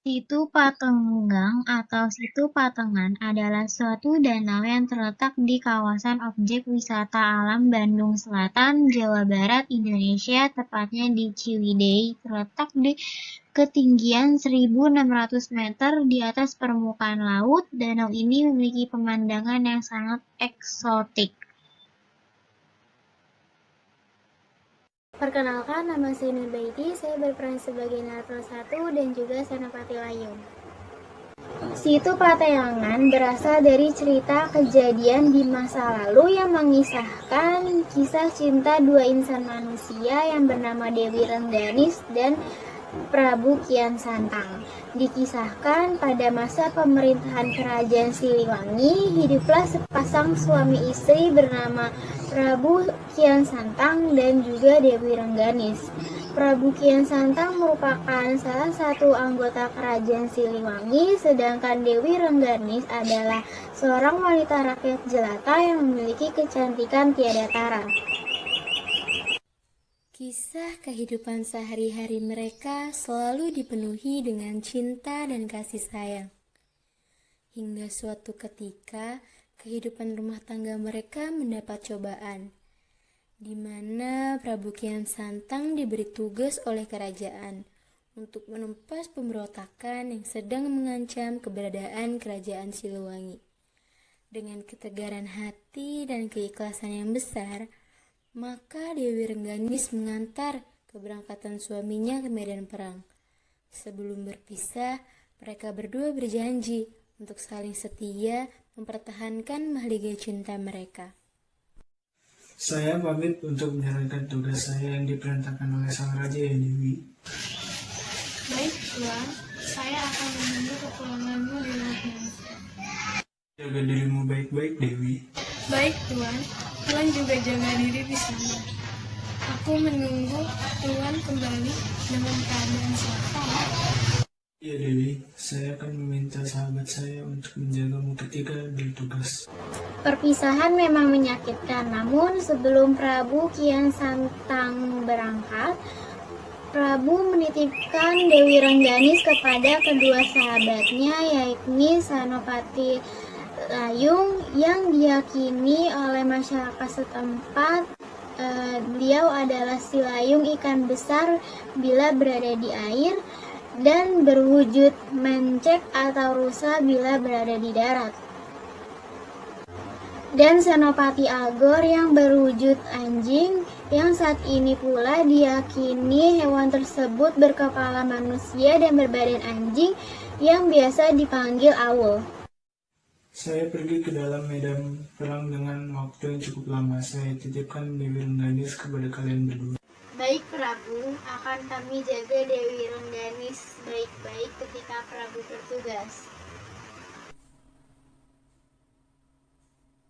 Situ Patenggang atau Situ Patengan adalah suatu danau yang terletak di kawasan objek wisata alam Bandung Selatan, Jawa Barat, Indonesia, tepatnya di Ciwidey, terletak di ketinggian 1.600 meter di atas permukaan laut. Danau ini memiliki pemandangan yang sangat eksotik. Perkenalkan, nama saya Nurbaiti, saya berperan sebagai narator 1 dan juga Senopati Layung. Situ Pateangan berasal dari cerita kejadian di masa lalu yang mengisahkan kisah cinta dua insan manusia yang bernama Dewi Rengganis dan Prabu Kian Santang. Dikisahkan pada masa pemerintahan Kerajaan Siliwangi, hiduplah sepasang suami istri bernama Prabu Kian Santang dan juga Dewi Rengganis. Prabu Kian Santang merupakan salah satu anggota Kerajaan Siliwangi, sedangkan Dewi Rengganis adalah seorang wanita rakyat jelata yang memiliki kecantikan tiada tara. Kisah kehidupan sehari-hari mereka selalu dipenuhi dengan cinta dan kasih sayang. Hingga suatu ketika, kehidupan rumah tangga mereka mendapat cobaan, di mana Prabu Kian Santang diberi tugas oleh kerajaan untuk menumpas pemberontakan yang sedang mengancam keberadaan kerajaan Siliwangi. Dengan ketegaran hati dan keikhlasan yang besar, maka Dewi Rengganis mengantar keberangkatan suaminya ke medan perang. Sebelum berpisah, mereka berdua berjanji untuk saling setia mempertahankan mahligai cinta mereka. Saya pamit untuk menjalankan tugas saya yang diperintahkan oleh Sang Raja ya Dewi. Baik, Tuan. Saya akan menunggu kepulanganmu di luar negeri. Jaga dirimu baik-baik, Dewi. Baik, Tuan. Tuan juga jaga diri di sana. Aku menunggu Tuan kembali dengan keadaan sehat. Iya, Dewi. Saya akan meminta sahabat saya untuk menjagamu ketika bertugas. Perpisahan memang menyakitkan, namun sebelum Prabu Kian Santang berangkat, Prabu menitipkan Dewi Rengganis kepada kedua sahabatnya, yakni Senopati Layung yang diyakini oleh masyarakat setempat. Beliau adalah si layung ikan besar bila berada di air dan berwujud mencek atau rusa bila berada di darat. Dan Senopati Agor yang berwujud anjing, yang saat ini pula diyakini hewan tersebut berkepala manusia dan berbadan anjing yang biasa dipanggil Awo. Saya pergi ke dalam medan perang dengan waktu yang cukup lama. Saya titipkan Dewi Rengganis kepada kalian berdua. Baik Prabu, akan kami jaga Dewi Rengganis baik-baik ketika Prabu bertugas.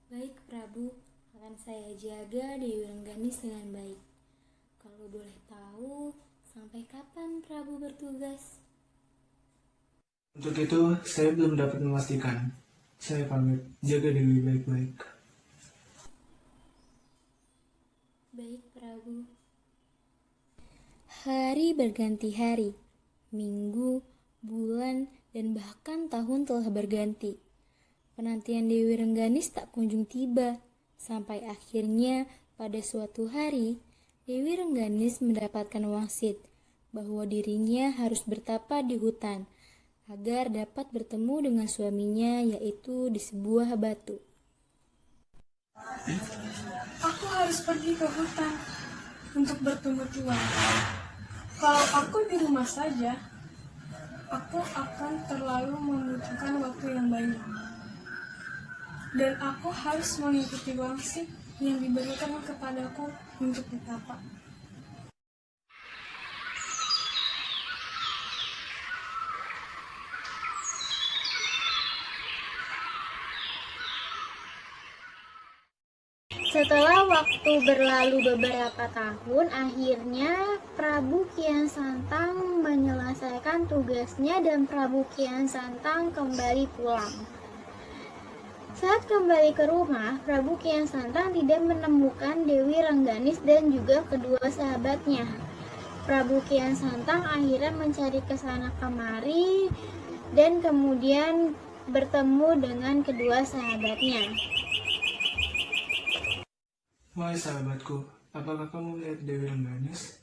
Baik Prabu, akan saya jaga Dewi Rengganis dengan baik. Kalau boleh tahu, sampai kapan Prabu bertugas? Untuk itu, saya belum dapat memastikan. Saya pamit, jaga Dewi baik-baik. Baik Prabu. Hari berganti hari, minggu, bulan, dan bahkan tahun telah berganti. Penantian Dewi Rengganis tak kunjung tiba, sampai akhirnya pada suatu hari, Dewi Rengganis mendapatkan wangsit bahwa dirinya harus bertapa di hutan agar dapat bertemu dengan suaminya, yaitu di sebuah batu. Aku harus pergi ke hutan untuk bertemu Tuan. Kalau aku di rumah saja, aku akan terlalu membutuhkan waktu yang banyak. Dan aku harus mengikuti wangsit yang diberikan kepadaku untuk bertapa. Setelah waktu berlalu beberapa tahun, akhirnya Prabu Kian Santang menyelesaikan tugasnya dan Prabu Kian Santang kembali pulang. Saat kembali ke rumah, Prabu Kian Santang tidak menemukan Dewi Rengganis dan juga kedua sahabatnya. Prabu Kian Santang akhirnya mencari ke sana kemari dan kemudian bertemu dengan kedua sahabatnya. Wahai sahabatku, apakah kamu melihat Dewi Rengganis?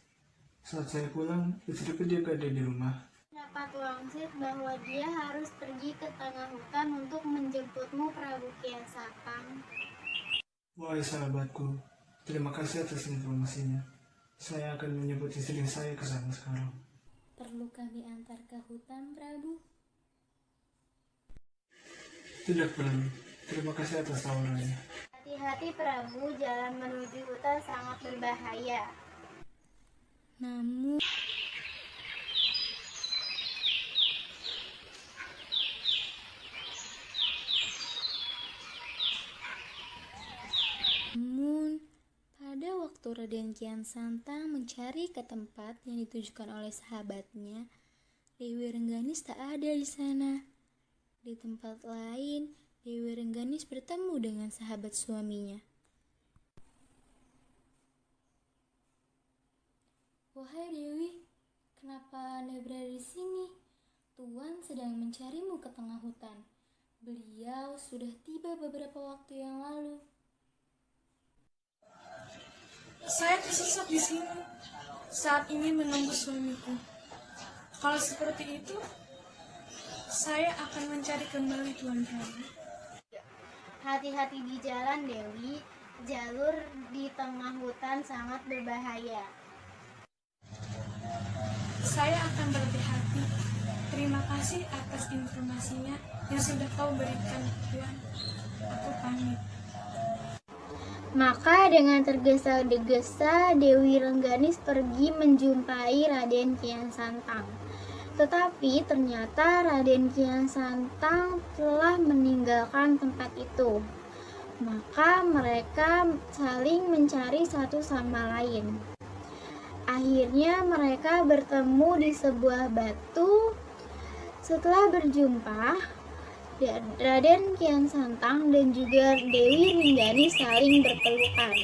Saat saya pulang, istriku dia gak ada di rumah. Dapat wangsit bahwa dia harus pergi ke tengah hutan untuk menjemputmu, Prabu Kian Santang. Wahai sahabatku, terima kasih atas informasinya. Saya akan menjemput istri saya ke sana sekarang. Perlu kami antar ke hutan, Prabu? Tidak perlu. Terima kasih atas tawarannya. Hati-hati, Prabu, jalan menuju hutan sangat berbahaya. Namun pada waktu Raden Kian Santang mencari ke tempat yang ditujukan oleh sahabatnya, Dewi Rengganis tak ada di sana. Di tempat lain, Dewi Rengganis bertemu dengan sahabat suaminya. Wahai Dewi, kenapa Anda berada di sini? Tuan sedang mencarimu ke tengah hutan. Beliau sudah tiba beberapa waktu yang lalu. Saya tersesat di sini. Saat ini menunggu suamiku. Kalau seperti itu, saya akan mencari kembali Tuan Prabu. Hati-hati di jalan, Dewi. Jalur di tengah hutan sangat berbahaya. Saya akan berhati-hati. Terima kasih atas informasinya yang sudah kau berikan, Tuan. Aku pamit. Maka dengan tergesa-gesa Dewi Rengganis pergi menjumpai Raden Kian Santang. Tetapi ternyata Raden Kian Santang telah meninggalkan tempat itu. Maka mereka saling mencari satu sama lain. Akhirnya mereka bertemu di sebuah batu. Setelah berjumpa, Raden Kian Santang dan juga Dewi Rengganis saling berpelukan.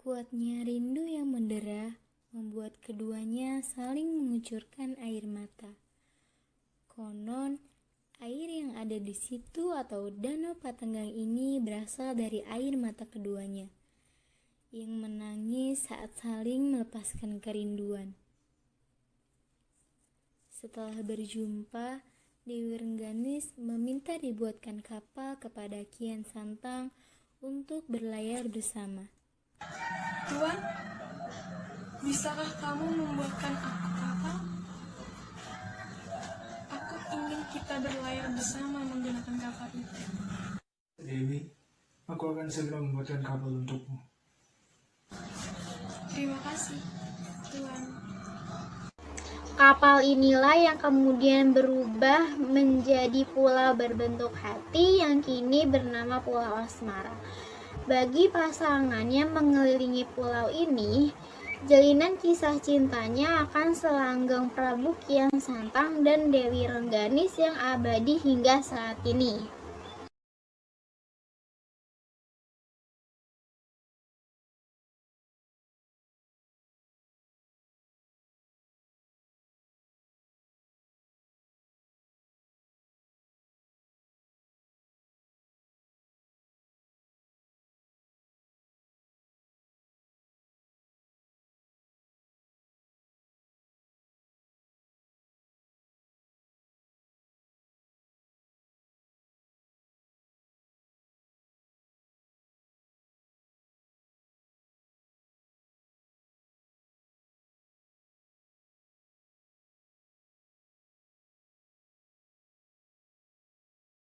Kuatnya rindu yang mendera membuat keduanya saling mengucurkan air mata. Konon, air yang ada di situ atau danau Patenggang ini berasal dari air mata keduanya, yang menangis saat saling melepaskan kerinduan. Setelah berjumpa, Dewi Rengganis meminta dibuatkan kapal kepada Kian Santang untuk berlayar bersama. Tuan, bisakah kamu membuatkan aku kapal? Aku ingin kita berlayar bersama menggunakan kapal itu. Dewi, aku akan segera membuatkan kapal untukmu. Terima kasih, Tuan. Kapal inilah yang kemudian berubah menjadi pulau berbentuk hati yang kini bernama Pulau Asmara. Bagi pasangan yang mengelilingi pulau ini, jalinan kisah cintanya akan selanggeng Prabu Kian Santang dan Dewi Rengganis yang abadi hingga saat ini.